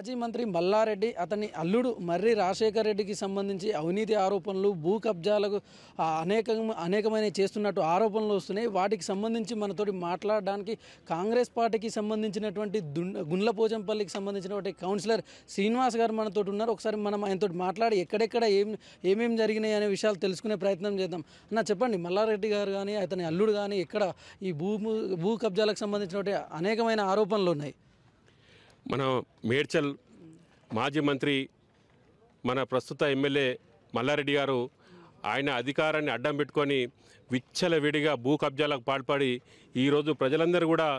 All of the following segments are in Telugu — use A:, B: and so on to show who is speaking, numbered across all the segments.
A: మాజీ మంత్రి మల్లారెడ్డి అతని అల్లుడు మర్రి రాజశేఖర్ రెడ్డికి సంబంధించి అవినీతి ఆరోపణలు భూ కబ్జాలకు అనేకమైన చేస్తున్నట్టు ఆరోపణలు వస్తున్నాయి. వాటికి సంబంధించి మనతోటి మాట్లాడడానికి కాంగ్రెస్ పార్టీకి సంబంధించినటువంటి గుండ్లపోచంపల్లికి సంబంధించినటువంటి కౌన్సిలర్ శ్రీనివాస్ గారు మనతోటి ఉన్నారు. ఒకసారి మనం ఆయనతో మాట్లాడి ఎక్కడెక్కడ ఏమేమి జరిగినాయి అనే విషయాలు తెలుసుకునే ప్రయత్నం చేద్దాం. అన్న చెప్పండి, మల్లారెడ్డి గారు కానీ అతని అల్లుడు కానీ ఎక్కడ ఈ భూ కబ్జాలకు సంబంధించినటువంటి అనేకమైన ఆరోపణలు ఉన్నాయి.
B: మన మేడ్చల్ మాజీ మంత్రి మన ప్రస్తుత ఎమ్మెల్యే మల్లారెడ్డి గారు ఆయన అధికారాన్ని అడ్డం పెట్టుకొని విచ్చలవిడిగా భూ కబ్జాలకు పాల్పడి ఈరోజు ప్రజలందరూ కూడా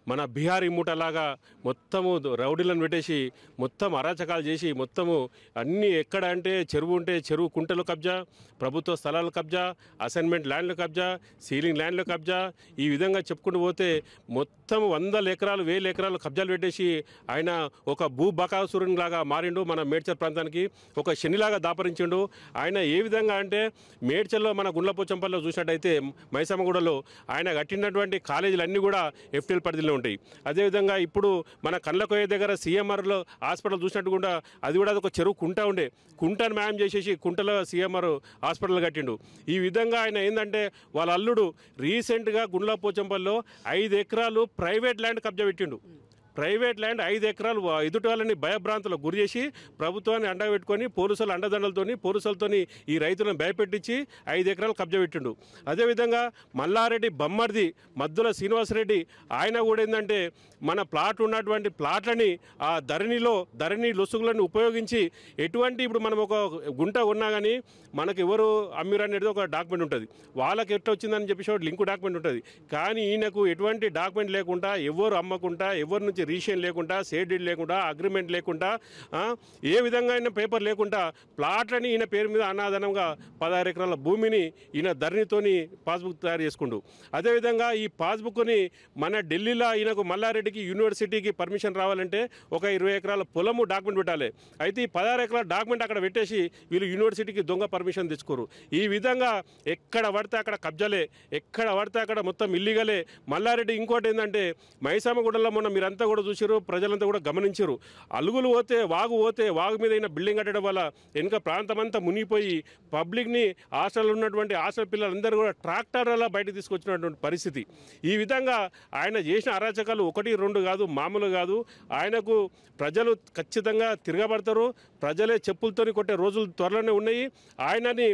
B: మన బీహారీ మూటలాగా మొత్తము రౌడీలను పెట్టేసి మొత్తం అరాచకాలు చేసి మొత్తము అన్నీ ఎక్కడ అంటే చెరువు ఉంటే చెరువు కుంటలు కబ్జా, ప్రభుత్వ స్థలాలు కబ్జా, అసైన్మెంట్ ల్యాండ్లు కబ్జా, సీలింగ్ ల్యాండ్లు కబ్జా, ఈ విధంగా చెప్పుకుంటూ పోతే మొత్తం 100 ఎకరాలు 1000 ఎకరాలు కబ్జాలు పెట్టేసి ఆయన ఒక భూ బకాసురుని లాగా మారిండు. మన మేడ్చల్ ప్రాంతానికి ఒక శనిలాగా దాపరించిండు. ఆయన ఏ విధంగా అంటే మేడ్చల్లో మన గుండ్లపోచంపల్లిలో చూసినట్టయితే మైసమ్మగూడలో ఆయన కట్టినటువంటి కాలేజీలు అన్నీ కూడా ఎఫ్టీఎల్ పరిధిలో ఉంటాయి. అదేవిధంగా ఇప్పుడు మన కళ్ళకోయ దగ్గర సిఎంఆర్లో హాస్పిటల్ చూసినట్టు కూడా అది కూడా ఒక చెరువు కుంట ఉండే, కుంటను మ్యామ్ చేసేసి కుంటలో సిఎంఆర్ హాస్పిటల్ కట్టిండు. ఈ విధంగా ఆయన ఏంటంటే వాళ్ళ అల్లుడు రీసెంట్గా గుండ్లపోచంపల్లిలో 5 ఎకరాలు ప్రైవేట్ ల్యాండ్ కబ్జా పెట్టిండు. ప్రైవేట్ ల్యాండ్ 5 ఎకరాలు ఎదుటి వాళ్ళని భయభ్రాంతులకు గురి చేసి ప్రభుత్వాన్ని అండబెట్టుకొని పోలీసుల అండదండలతోని పోలీసులతోని ఈ రైతులను భయపెట్టించి 5 ఎకరాలు కబ్జా పెట్టిండు. అదేవిధంగా మల్లారెడ్డి బొమ్మర్ది మద్దుల శ్రీనివాసరెడ్డి ఆయన కూడా ఏంటంటే మన ప్లాట్ ఉన్నటువంటి ప్లాట్లని ఆ ధరణి లొసుగులను ఉపయోగించి ఎటువంటి ఇప్పుడు మనం ఒక గుంట ఉన్నా కానీ మనకు ఎవరు అమ్మిరు అనేది ఒక డాక్యుమెంట్ ఉంటుంది, వాళ్ళకి ఎట్లా వచ్చిందని చెప్పేసి లింక్ డాక్యుమెంట్ ఉంటుంది. కానీ ఈయనకు ఎటువంటి డాక్యుమెంట్ లేకుండా ఎవరు అమ్మకుండా ఎవరి నుంచి రిజిస్ట్రేషన్ లేకుండా సేల్ డీడ్ లేకుండా అగ్రిమెంట్ లేకుండా ఏ విధంగా అయినా పేపర్ లేకుండా ప్లాట్లని ఈయన పేరు మీద అనాదనంగా 16 ఎకరాల భూమిని ఈయన ధరణితోని పాస్బుక్ తయారు చేసుకుంటూ, అదేవిధంగా ఈ పాస్బుక్ని మన ఢిల్లీలో ఈయనకు మల్లారెడ్డికి యూనివర్సిటీకి పర్మిషన్ రావాలంటే ఒక 20 ఎకరాల పొలము డాక్యుమెంట్ పెట్టాలి. అయితే ఈ 16 ఎకరాల డాక్యుమెంట్ అక్కడ పెట్టేసి వీళ్ళు యూనివర్సిటీకి దొంగ పర్మిషన్ తెచ్చుకోరు. ఈ విధంగా ఎక్కడ పడితే అక్కడ కబ్జాలే, ఎక్కడ పడితే అక్కడ మొత్తం ఇల్లీగలే. మల్లారెడ్డి ఇంకోటి ఏంటంటే మైసమ్మగూడలో మొన్న మీరంతా కూడా చూసారు, ప్రజలంతా కూడా గమనించారు. అలుగులు పోతే వాగు మీద అయిన బిల్డింగ్ కట్టడం వల్ల వెనుక ప్రాంతం అంతా మునిగిపోయి పబ్లిక్ని హాస్టల్లో ఉన్నటువంటి హాస్టల్ పిల్లలందరూ కూడా ట్రాక్టర్లా బయటకు తీసుకొచ్చినటువంటి పరిస్థితి. ఈ విధంగా ఆయన చేసిన అరాచకాలు 1, 2 కాదు, మామూలు కాదు. ఆయనకు ప్రజలు ఖచ్చితంగా తిరగబడతారు. ప్రజలే చెప్పులతోని కొట్టే రోజులు త్వరలోనే ఉన్నాయి. ఆయనని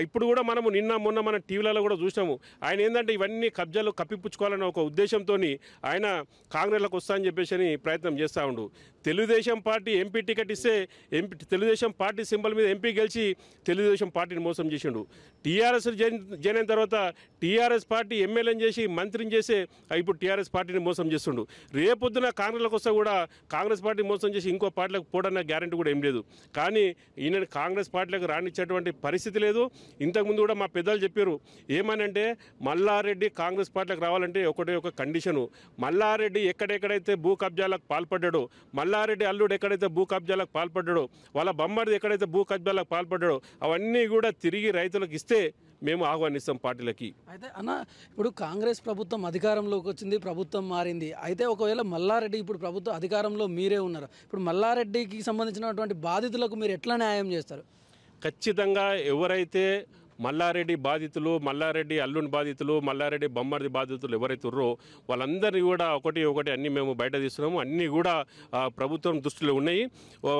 B: ఇప్పుడు కూడా మనము మొన్న మన టీవీలలో కూడా చూసాము. ఆయన ఏంటంటే ఇవన్నీ కబ్జాలు కప్పిపుచ్చుకోవాలనే ఒక ఉద్దేశంతో ఆయన కాంగ్రెస్లోకి వస్తా అని చెప్పేసి ప్రయత్నం చేస్తూ ఉండు. తెలుగుదేశం పార్టీ ఎంపీ టికెట్ ఇస్తే తెలుగుదేశం పార్టీ సింబల్ మీద ఎంపీ గెలిచి తెలుగుదేశం పార్టీని మోసం చేసిండు. టీఆర్ఎస్ జాయిన్ అయిన తర్వాత టీఆర్ఎస్ పార్టీ ఎమ్మెల్యేని చేసి మంత్రిని చేసే ఇప్పుడు టీఆర్ఎస్ పార్టీని మోసం చేస్తుండు. రేపొద్దున కాంగ్రెస్లోకి వస్తే కూడా కాంగ్రెస్ పార్టీ మోసం చేసి ఇంకో పార్టీలకు పోవడానికి గ్యారెంటీ కూడా ఏం లేదు. కానీ ఈయన కాంగ్రెస్ పార్టీలకు రానిచ్చేటువంటి పరిస్థితి లేదు. ఇంతకుముందు కూడా మా పెద్దలు చెప్పారు ఏమనంటే మల్లారెడ్డి కాంగ్రెస్ పార్టీలకు రావాలంటే ఒక కండిషను, మల్లారెడ్డి ఎక్కడెక్కడైతే భూ కబ్జాలకు పాల్పడ్డాడో, మల్లారెడ్డి అల్లుడు ఎక్కడైతే భూ కబ్జాలకు పాల్పడ్డాడో, వాళ్ళ బొమ్మడిది ఎక్కడైతే భూ కబ్జాలకు పాల్పడ్డాడో అవన్నీ కూడా తిరిగి రైతులకు ఇస్తే మేము ఆహ్వానిస్తాం పార్టీలకి.
A: అయితే అన్న ఇప్పుడు కాంగ్రెస్ ప్రభుత్వం అధికారంలోకి వచ్చింది, ప్రభుత్వం మారింది. అయితే ఒకవేళ మల్లారెడ్డి ఇప్పుడు ప్రభుత్వ అధికారంలో మీరే ఉన్నారు, ఇప్పుడు మల్లారెడ్డికి సంబంధించినటువంటి బాధితులకు మీరు ఎట్లా న్యాయం చేస్తారు?
B: ఖచ్చితంగా ఎవరైతే మల్లారెడ్డి బాధితులు, మల్లారెడ్డి అల్లుని బాధితులు, మల్లారెడ్డి బొమ్మర్ది బాధితులు ఎవరైతే ఉన్నారో వాళ్ళందరినీ కూడా ఒకటి అన్నీ మేము బయట తీస్తున్నాము. అన్నీ కూడా ప్రభుత్వం దృష్టిలో ఉన్నాయి.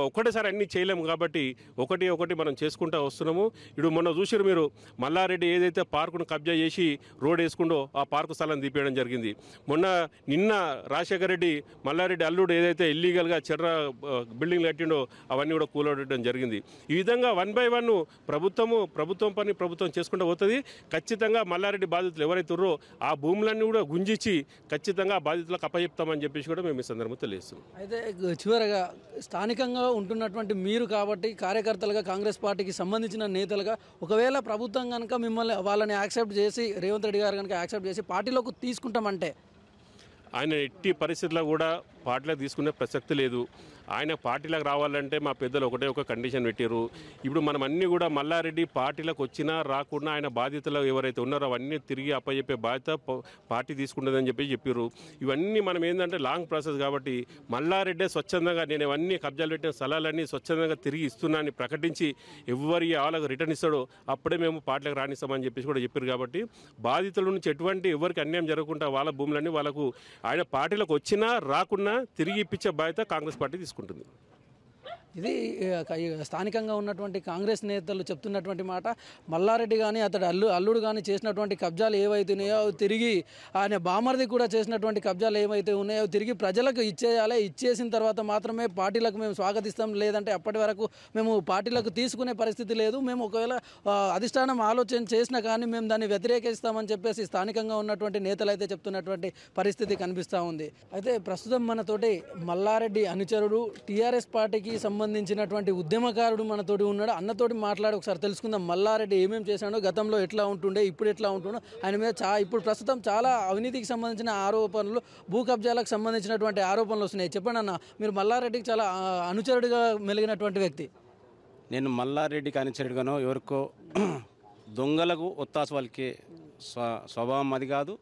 B: ఒకటేసారి అన్నీ చేయలేము కాబట్టి ఒకటి మనం చేసుకుంటూ వస్తున్నాము. ఇప్పుడు మొన్న చూసారు మీరు, మల్లారెడ్డి ఏదైతే పార్కును కబ్జా చేసి రోడ్ వేసుకుంటో ఆ పార్కు స్థలం తీపేయడం జరిగింది. నిన్న రాజశేఖర రెడ్డి మల్లారెడ్డి అల్లుడు ఏదైతే ఇల్లీగల్గా చెర్ర బిల్డింగ్లు కట్టిండో అవన్నీ కూడా కూలగొట్టడం జరిగింది. ఈ విధంగా 1 by 1 ప్రభుత్వం పని ప్రభుత్వం చేసుకుంటూ పోతుంది. ఖచ్చితంగా మల్లారెడ్డి బాధితులు ఎవరైతే ఉన్నారో ఆ భూములన్నీ కూడా గుంజించి ఖచ్చితంగా బాధితులకు అప్పచెప్తామని చెప్పేసి కూడా మేము ఈ సందర్భంగా తెలియజేస్తున్నాం.
A: అయితే చివరగా స్థానికంగా ఉంటున్నటువంటి మీరు కాబట్టి కార్యకర్తలుగా కాంగ్రెస్ పార్టీకి సంబంధించిన నేతలుగా ఒకవేళ ప్రభుత్వం కనుక మిమ్మల్ని వాళ్ళని యాక్సెప్ట్ చేసి రేవంత్ రెడ్డి గారు కనుక యాక్సెప్ట్ చేసి పార్టీలోకి తీసుకుంటామంటే
B: ఆయన ఎట్టి పరిస్థితుల్లో కూడా పార్టీలకు తీసుకునే ప్రసక్తి లేదు. ఆయన పార్టీలకు రావాలంటే మా పెద్దలు ఒకటే ఒక కండిషన్ పెట్టారు. ఇప్పుడు మనం అన్నీ కూడా మల్లారెడ్డి పార్టీలకు వచ్చినా రాకుండా ఆయన బాధ్యతలు ఎవరైతే ఉన్నారో అవన్నీ తిరిగి అప్పచెప్పే బాధ్యత పార్టీ తీసుకుంటుందని చెప్పారు. ఇవన్నీ మనం ఏంటంటే లాంగ్ ప్రాసెస్ కాబట్టి మల్లారెడ్డి స్వచ్ఛందంగా నేను ఇవన్నీ కబ్జాలు పెట్టిన స్థలాలన్నీ స్వచ్ఛందంగా తిరిగి ఇస్తున్నానని ప్రకటించి ఎవరి వాళ్ళకు రిటర్న్ ఇస్తాడో అప్పుడే మేము పార్టీలకు రాణిస్తామని చెప్పేసి కూడా చెప్పారు. కాబట్టి బాధితుల నుంచి ఎటువంటి ఎవరికి అన్యాయం జరగకుండా వాళ్ళ భూములన్నీ వాళ్ళకు ఆయన పార్టీలకు వచ్చినా రాకున్నా తిరిగి ఇప్పించే బాధ్యత కాంగ్రెస్ పార్టీ తీసుకుంటుంది.
A: ఇది స్థానికంగా ఉన్నటువంటి కాంగ్రెస్ నేతలు చెప్తున్నటువంటి మాట. మల్లారెడ్డి కానీ అతడు అల్లుడు కానీ చేసినటువంటి కబ్జాలు ఏవైతున్నాయో తిరిగి ఆయన బామర్ది కూడా చేసినటువంటి కబ్జాలు ఏవైతే ఉన్నాయో తిరిగి ప్రజలకు ఇచ్చేయాలి. ఇచ్చేసిన తర్వాత మాత్రమే పార్టీలకు మేము స్వాగతిస్తాం, లేదంటే అప్పటి వరకు మేము పార్టీలకు తీసుకునే పరిస్థితి లేదు. మేము ఒకవేళ అధిష్టానం ఆలోచన చేసినా కానీ మేము దాన్ని వ్యతిరేకిస్తామని చెప్పేసి స్థానికంగా ఉన్నటువంటి నేతలు అయితే చెప్తున్నటువంటి పరిస్థితి కనిపిస్తూ ఉంది. అయితే ప్రస్తుతం మనతోటి మల్లారెడ్డి అనుచరుడు టీఆర్ఎస్ పార్టీకి సంబంధించినటువంటి ఉద్యమకారుడు మనతోటి ఉన్నాడు. అన్నతోటి మాట్లాడి ఒకసారి తెలుసుకుందాం మల్లారెడ్డి ఏమేమి చేశాడో, గతంలో ఎట్లా ఉంటుండే, ఇప్పుడు ఎట్లా ఉంటుండో, ఆయన మీద ఇప్పుడు ప్రస్తుతం చాలా అవినీతికి సంబంధించిన ఆరోపణలు, భూ కబ్జాలకు సంబంధించినటువంటి ఆరోపణలు వస్తున్నాయి. చెప్పండి అన్న, మీరు మల్లారెడ్డికి చాలా అనుచరుడిగా మెలిగినటువంటి వ్యక్తి.
C: నేను మల్లారెడ్డికి అనుచరుడుగానో ఎవరికో దొంగలకు ఒత్తాసు వాళ్ళకి స్వభావం అది కాదు.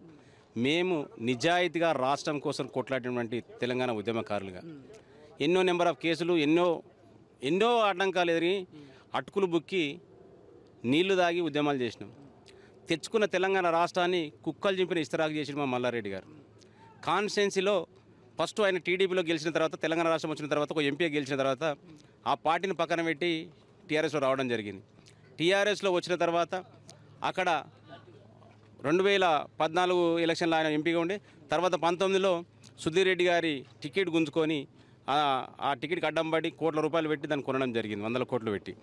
C: మేము నిజాయితీగా రాష్ట్రం కోసం కొట్లాడినటువంటి తెలంగాణ ఉద్యమకారులుగా ఎన్నో నెంబర్ ఆఫ్ కేసులు, ఎన్నో ఆటంకాలు ఎదిరి అటుకులు బుక్కి నీళ్లు తాగి ఉద్యమాలు చేసినాం. తెచ్చుకున్న తెలంగాణ రాష్ట్రాన్ని కుక్కలు చింపిన ఇస్తరాకు చేసిన మా మల్లారెడ్డి గారు. కాన్స్టిట్యున్సీలో ఫస్ట్ ఆయన టీడీపీలో గెలిచిన తర్వాత, తెలంగాణ రాష్ట్రం వచ్చిన తర్వాత, ఒక ఎంపీ గెలిచిన తర్వాత ఆ పార్టీని పక్కన పెట్టి టీఆర్ఎస్లో రావడం జరిగింది. టీఆర్ఎస్లో వచ్చిన తర్వాత అక్కడ 2014 ఎలక్షన్లో ఆయన ఎంపీగా ఉండే, తర్వాత 19లో సుధీర్ రెడ్డి గారి టికెట్ గుంజుకొని ఆ టికెట్కి అడ్డం పడి కోట్ల రూపాయలు పెట్టి దాన్ని కొనడం జరిగింది. 100 కోట్లు పెట్టి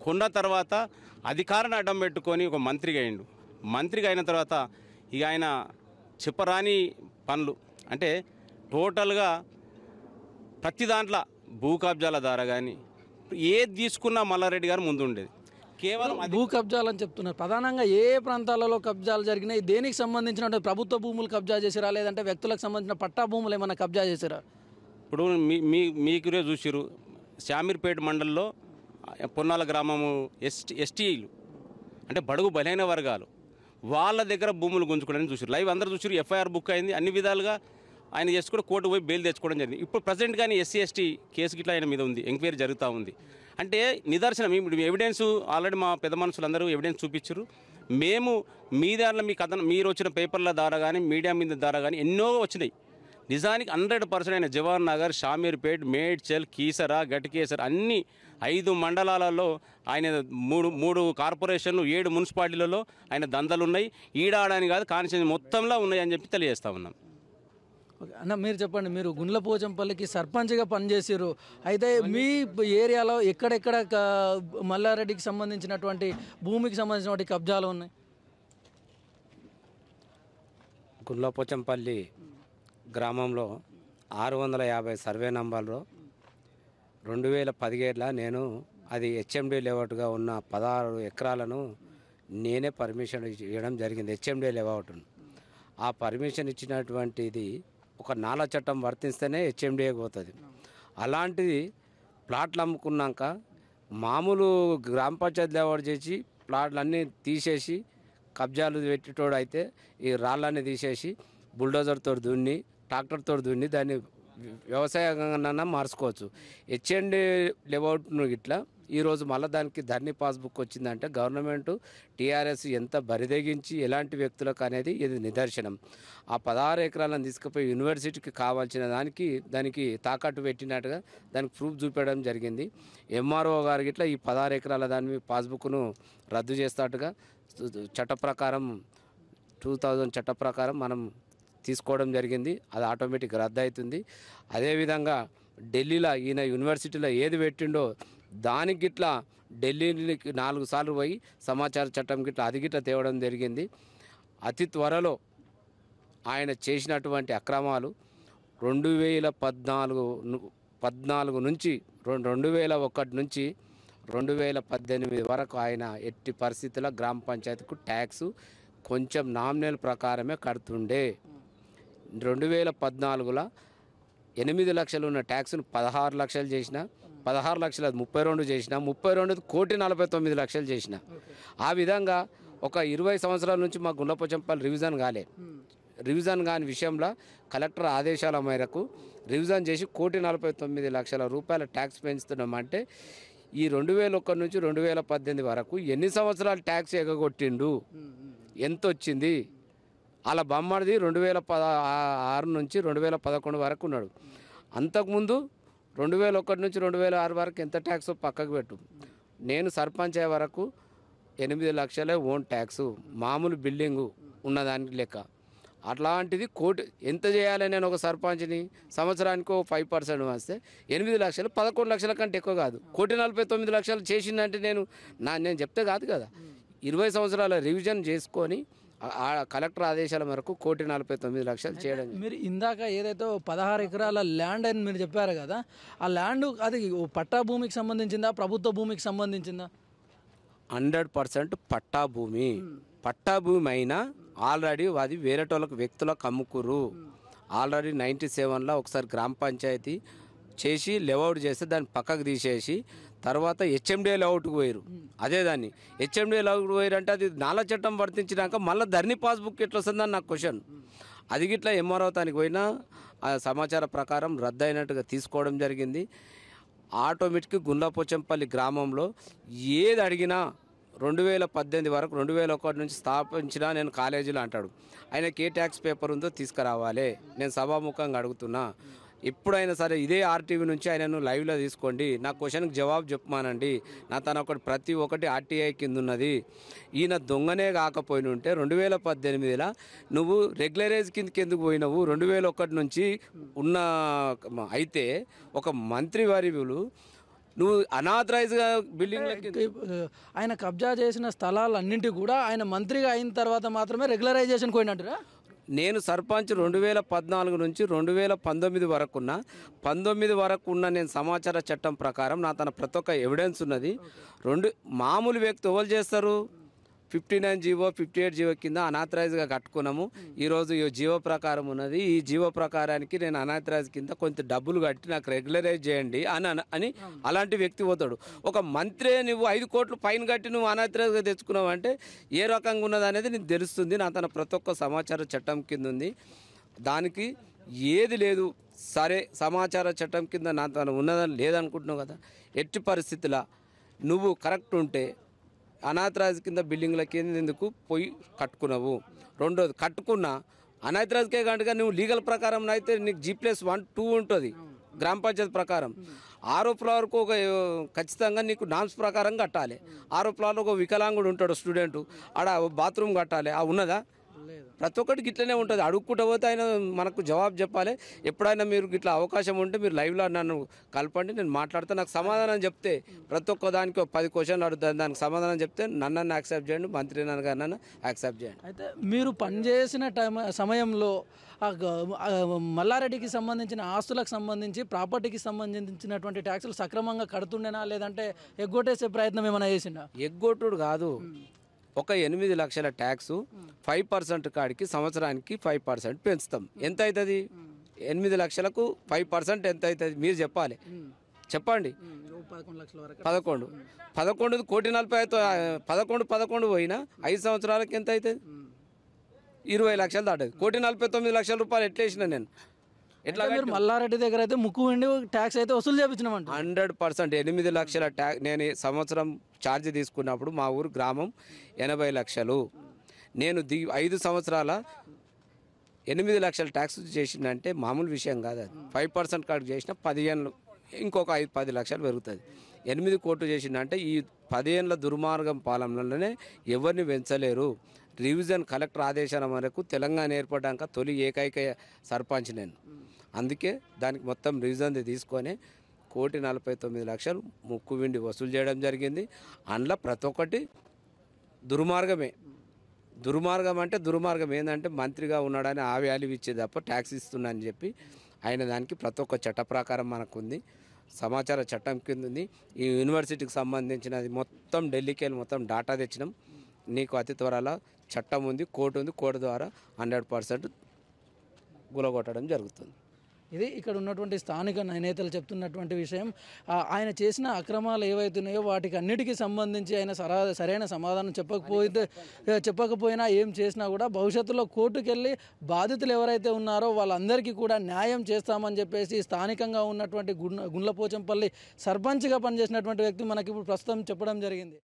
C: కొన్న తర్వాత అధికారాన్ని అడ్డం పెట్టుకొని ఒక మంత్రిగా అయ్యిండు. మంత్రిగా అయిన తర్వాత ఇక ఆయన చెప్పరాని పనులు అంటే టోటల్గా ప్రతి దాంట్లో భూ కబ్జాల ద్వారా కానీ ఏది తీసుకున్నా మల్లారెడ్డి గారు ముందు ఉండేది. కేవలం
A: భూ కబ్జాలు అని చెప్తున్నారు. ప్రధానంగా ఏ ప్రాంతాలలో కబ్జాలు జరిగినాయి, దేనికి సంబంధించిన ప్రభుత్వ భూములు కబ్జా చేసిరా, లేదంటే వ్యక్తులకు సంబంధించిన పట్టా భూములు ఏమైనా కబ్జా చేసిరా?
C: ఇప్పుడు మీకురే చూసిరు, శామీర్పేట మండలంలో పొన్నాల గ్రామము ఎస్టీలు అంటే బడుగు బలైన వర్గాలు వాళ్ళ దగ్గర భూములు గుంజుకోవడానికి చూసారు. లైవ్ అందరూ చూసారు. ఎఫ్ఐఆర్ బుక్ అయింది. అన్ని విధాలుగా ఆయన చేసుకుని కోర్టు పోయి బెయిల్ తెచ్చుకోవడం జరిగింది. ఇప్పుడు ప్రజెంట్ కానీ ఎస్సీ/ఎస్టీ కేసు గిట్లా ఆయన మీద ఉంది, ఎంక్వైరీ జరుగుతూ ఉంది. అంటే నిదర్శనం ఇప్పుడు ఎవిడెన్స్ ఆల్రెడీ మా పెద్ద మనుషులందరూ ఎవిడెన్స్ చూపించారు. మేము మీ దాంట్లో మీ కథ మీరు వచ్చిన పేపర్ల ద్వారా కానీ మీడియా మీద ద్వారా కానీ ఎన్నో వచ్చినాయి. నిజానికి 100% ఆయన జవహర్ నగర్, షామీర్పేట్, మేడ్చల్, కీసరా, గట్కేసర్ అన్ని 5 మండలాలలో ఆయన మూడు కార్పొరేషన్లు, 7 మున్సిపాలిటీలలో ఆయన దందలు ఉన్నాయి. ఈడాడని కాదు కాన్స్టిట్యూన్సీ మొత్తంలో ఉన్నాయి అని చెప్పి తెలియజేస్తా ఉన్నాం.
A: అన్న మీరు చెప్పండి, మీరు గుండ్లపోచంపల్లికి సర్పంచ్గా పనిచేసారు. అయితే మీ ఏరియాలో ఎక్కడెక్కడ మల్లారెడ్డికి సంబంధించినటువంటి భూమికి సంబంధించినటువంటి కబ్జాలు ఉన్నాయి?
D: గుండ్లపోచంపల్లి గ్రామంలో 650 సర్వే నంబర్లో 2017లో నేను అది హెచ్ఎండి లేఅవుట్గా ఉన్న 16 ఎకరాలను నేనే పర్మిషన్ ఇవ్వడం జరిగింది. హెచ్ఎండి లేఅవుట్ను ఆ పర్మిషన్ ఇచ్చినటువంటిది ఒక నాలా చట్టం వర్తిస్తేనే హెచ్ఎండిఏ పోతుంది. అలాంటిది ప్లాట్లు అమ్ముకున్నాక మామూలు గ్రామ పంచాయతీ లేఅవుట్ చేసి ప్లాట్లన్నీ తీసేసి కబ్జాలు పెట్టేటోడు అయితే ఈ రాళ్ళన్నీ తీసేసి బుల్డోజర్తో దున్ని, ట్రాక్టర్తో దున్ని దాన్ని వ్యవసాయంగా మార్చుకోవచ్చు. హెచ్ఎండి లేఅవుట్ను ఇట్లా ఈరోజు మళ్ళీ దానికి ధర్నీ పాస్బుక్ వచ్చిందంటే గవర్నమెంట్ టీఆర్ఎస్ ఎంత బరిదెగించి ఎలాంటి వ్యక్తులకు అనేది ఇది నిదర్శనం. ఆ 16 ఎకరాలను తీసుకుపోయి యూనివర్సిటీకి కావాల్సిన దానికి తాకట్టు పెట్టినట్టుగా దానికి ప్రూఫ్ చూపించడం జరిగింది. ఎంఆర్ఓ గారు ఇట్లా ఈ 16 ఎకరాల దాని పాస్బుక్ను రద్దు చేస్తాట్టుగా చట్ట ప్రకారం 2000 చట్ట ప్రకారం మనం తీసుకోవడం జరిగింది. అది ఆటోమేటిక్ రద్దు అవుతుంది. అదేవిధంగా ఢిల్లీలో ఈయన యూనివర్సిటీలో ఏది పెట్టిండో దానికి గిట్లా ఢిల్లీకి 4 సార్లు పోయి సమాచార చట్టం గిట్లా అది గిట్లా తేవడం జరిగింది. అతి త్వరలో ఆయన చేసినటువంటి అక్రమాలు 2014 నుంచి 2001 నుంచి 2018 వరకు ఆయన ఎట్టి పరిస్థితుల్లో గ్రామ పంచాయతీకు ట్యాక్స్ కొంచెం నామినల్ ప్రకారమే కడుతుండే. 2014లో 8 లక్షలు ఉన్న ట్యాక్స్ను 16 లక్షలు చేసిన, 16 లక్షల 32 చేసిన, 32 1,49,00,000 చేసిన. ఆ విధంగా ఒక 20 సంవత్సరాల నుంచి మా గుండ్లపోచంపల్లి రివిజన్ కాలే. రివిజన్ కాని విషయంలో కలెక్టర్ ఆదేశాల మేరకు రివిజన్ చేసి 1,49,00,000 రూపాయల ట్యాక్స్ పెంచుతున్నామంటే ఈ 2001 నుంచి 2018 వరకు ఎన్ని సంవత్సరాలు ట్యాక్స్ ఎగగొట్టిండు, ఎంత వచ్చింది? అలా బొమ్మడిది 2016 నుంచి 2011 వరకు ఉన్నాడు. అంతకుముందు 2001 నుంచి 2006 వరకు ఎంత ట్యాక్స్ పక్కకు పెట్టు. నేను సర్పంచ్ అయ్యే వరకు 8 లక్షలే ఓన్ ట్యాక్సు, మామూలు బిల్డింగు ఉన్నదానికి లెక్క. అట్లాంటిది కోటి ఎంత చేయాలి? నేను ఒక సర్పంచ్ని సంవత్సరానికి 5% వస్తే 8 లక్షలు 11 లక్షల కంటే ఎక్కువ కాదు. 1,49,00,000 చేసిందంటే నేను చెప్తే కాదు కదా. 20 సంవత్సరాల రివిజన్ చేసుకొని కలెక్టర్ ఆదేశాల మేరకు 1,49,00,000 చేయడం.
A: మీరు ఇందాక ఏదైతే 16 ఎకరాల ల్యాండ్ అని మీరు చెప్పారు కదా, ఆ ల్యాండ్ అది పట్టా భూమికి సంబంధించిందా, ప్రభుత్వ భూమికి సంబంధించిందా?
D: 100% పట్టా భూమి. పట్టా భూమి అయినా ఆల్రెడీ అది వేరేటోళ్ళకు వ్యక్తులకు అమ్ముకురు. ఆల్రెడీ 97లో ఒకసారి గ్రామ పంచాయతీ చేసి లేఅవుట్ చేస్తే దాన్ని పక్కకు తీసేసి తర్వాత హెచ్ఎండిఏ లేఅవుట్కి పోయారు. అదే దాన్ని హెచ్ఎండిఏ లేఅవుట్ పోయారు అంటే అది నాలా చట్టం వర్తించినాక మళ్ళీ ధరణి పాస్బుక్ ఎట్లా వస్తుందని నాకు క్వశ్చన్. అది గిట్లా ఎంఆర్ఓ తానికి పోయినా ఆ సమాచార ప్రకారం రద్దు అయినట్టుగా తీసుకోవడం జరిగింది. ఆటోమేటిక్గా గుండ్లపోచంపల్లి గ్రామంలో ఏది అడిగినా 2018 వరకు 2001 నుంచి స్థాపించినా నేను కాలేజీలో అంటాడు. ఆయనకి ఏ ట్యాక్స్ పేపర్ ఉందో తీసుకురావాలి. నేను సభాముఖంగా అడుగుతున్నా, ఎప్పుడైనా సరే ఇదే ఆర్టీవీ నుంచి ఆయనను లైవ్లో తీసుకోండి, నా క్వశ్చన్కి జవాబు చెప్పమానండి. నా తన ఒకటి ప్రతి ఒక్కటి ఆర్టీఐ కింద ఉన్నది. ఈయన దొంగనే కాకపోయిన ఉంటే 2018లో నువ్వు రెగ్యులరైజ్ కిందకి ఎందుకు పోయినావు? 2001 నుంచి ఉన్న అయితే ఒక మంత్రి వారివులు నువ్వు అనాథరైజ్గా బిల్డింగ్
A: ఆయన కబ్జా చేసిన స్థలాలన్నింటి కూడా ఆయన మంత్రిగా అయిన తర్వాత మాత్రమే రెగ్యులరైజేషన్ పోయినట్టురా.
D: నేను సర్పంచ్ 2014 నుంచి 2019 వరకున్న 19 వరకు ఉన్న నేను సమాచార చట్టం ప్రకారం నా తన ప్రతి ఒక్క ఎవిడెన్స్ ఉన్నది. మామూలు వ్యక్తి ఎవరు చేస్తారు? 59 జీవో 58 జీవో కింద అనాథరైజ్గా కట్టుకున్నాము. ఈరోజు ఈ జీవో ప్రకారం ఉన్నది. ఈ జీవో ప్రకారానికి నేను అనాథరైజ్ కింద కొంత డబ్బులు కట్టి నాకు రెగ్యులరైజ్ చేయండి అని అలాంటి వ్యక్తి పోతాడు. ఒక మంత్రి నువ్వు 5 కోట్లు ఫైన్ కట్టి నువ్వు అనాథరైజ్గా తెచ్చుకున్నావు అంటే ఏ రకంగా ఉన్నది అనేది నీకు తెలుస్తుంది. నా తన ప్రతి ఒక్క సమాచార చట్టం కింద ఉంది. దానికి ఏది లేదు. సరే సమాచార చట్టం కింద నా తన ఉన్నదని లేదనుకుంటున్నావు కదా. ఎట్టి పరిస్థితుల్లో నువ్వు కరెక్ట్ ఉంటే అనాథరాజ్ కింద బిల్డింగ్ల కింద ఎందుకు పోయి కట్టుకున్నావు? రెండోది కట్టుకున్నా అనాథరాజ్కే కనుక నువ్వు లీగల్ ప్రకారం అయితే నీకు G+1 2 ఉంటుంది గ్రామ పంచాయతీ ప్రకారం. 6వ ఫ్లోర్కు ఒక ఖచ్చితంగా నీకు నామ్స్ ప్రకారం కట్టాలి. 6వ ఫ్లోర్లో ఒక వికలాంగుడు ఉంటాడు స్టూడెంట్, ఆడ బాత్రూమ్ కట్టాలి. ఉన్నదా? ప్రతి ఒక్కటి గిట్లనే ఉంటుంది. అడుక్కుంటూ పోతే ఆయన మనకు జవాబు చెప్పాలి. ఎప్పుడైనా మీరు గిట్లా అవకాశం ఉంటే మీరు లైవ్లో నన్ను కలపండి, నేను మాట్లాడితే నాకు సమాధానం చెప్తే ప్రతి ఒక్క దానికి 10 క్వశ్చన్లు అడుగుతాను. దానికి సమాధానం చెప్తే నన్ను యాక్సెప్ట్ చేయండి, మంత్రి నన్ను యాక్సెప్ట్ చేయండి.
A: అయితే మీరు పనిచేసిన సమయంలో మల్లారెడ్డికి సంబంధించిన ఆస్తులకు సంబంధించి ప్రాపర్టీకి సంబంధించినటువంటి ట్యాక్సులు సక్రమంగా కడుతుండేనా, లేదంటే ఎగ్గొట్టేసే ప్రయత్నం ఏమైనా చేసిండా?
D: ఎగ్గొట్టుడు కాదు. ఒక 8 లక్షల ట్యాక్స్ 5% కాడికి సంవత్సరానికి 5% పెంచుతాం. ఎంత అవుతుంది? 8 లక్షలకు 5% ఎంత అవుతుంది మీరు చెప్పాలి. చెప్పండి. 11 1,40,11 పోయినా 5 సంవత్సరాలకి ఎంత అవుతుంది? 20 లక్షలు దాటది. 1,49,00,000 రూపాయలు ఎట్లా వేసిన నేను. ఎట్లా
A: మల్లారెడ్డి దగ్గర అయితే ముక్కు వెండి ట్యాక్స్ అయితే వసూలు చేయించినామంట.
D: 100% 8 లక్షల ట్యాక్స్. నేను సంవత్సరం ఛార్జ్ తీసుకున్నప్పుడు మా ఊరు గ్రామం 80 లక్షలు. నేను 5 సంవత్సరాల 8 లక్షల ట్యాక్స్ చేసిందంటే మామూలు విషయం కాదు. అది 5% కాడికి చేసిన 15 ఇంకొక 5-10 లక్షలు పెరుగుతుంది. 8 కోట్లు చేసిందంటే ఈ 10 ఏళ్ళ దుర్మార్గం పాలనలోనే ఎవరిని పెంచలేరు. రివిజన్ కలెక్టర్ ఆదేశాల మేరకు తెలంగాణ ఏర్పడ్డాక తొలి ఏకైక సర్పంచ్ నేను. అందుకే దానికి మొత్తం రివిజన్ తీసుకొని 1,49,00,000 ముక్కు విండి వసూలు చేయడం జరిగింది. అందులో ప్రతి ఒక్కటి దుర్మార్గమే. దుర్మార్గం అంటే దుర్మార్గం ఏంటంటే మంత్రిగా ఉన్నాడని ఆ వాల్యూ ఇచ్చే తప్ప ట్యాక్స్ ఇస్తున్నా అని చెప్పి ఆయన దానికి ప్రతి ఒక్క చట్ట ప్రకారం మనకుంది. సమాచార చట్టం కింద ఉంది. ఈ యూనివర్సిటీకి సంబంధించినది మొత్తం ఢిల్లీకి వెళ్ళి మొత్తం డాటా తెచ్చినాం. నీకు అతి త్వరలో చట్టం ఉంది, కోర్టు ఉంది. కోర్టు ద్వారా 100% గులగొట్టడం జరుగుతుంది.
A: ఇది ఇక్కడ ఉన్నటువంటి స్థానిక నేతలు చెప్తున్నటువంటి విషయం. ఆయన చేసిన అక్రమాలు ఏవైతున్నాయో వాటికి అన్నిటికీ సంబంధించి ఆయన సరైన సమాధానం చెప్పకపోయినా ఏం చేసినా కూడా భవిష్యత్తులో కోర్టుకెళ్ళి బాధితులు ఎవరైతే ఉన్నారో వాళ్ళందరికీ కూడా న్యాయం చేస్తామని చెప్పేసి స్థానికంగా ఉన్నటువంటి గుండ్లపోచంపల్లి సర్పంచ్గా పనిచేసినటువంటి వ్యక్తి మనకి ఇప్పుడు ప్రస్తుతం చెప్పడం జరిగింది.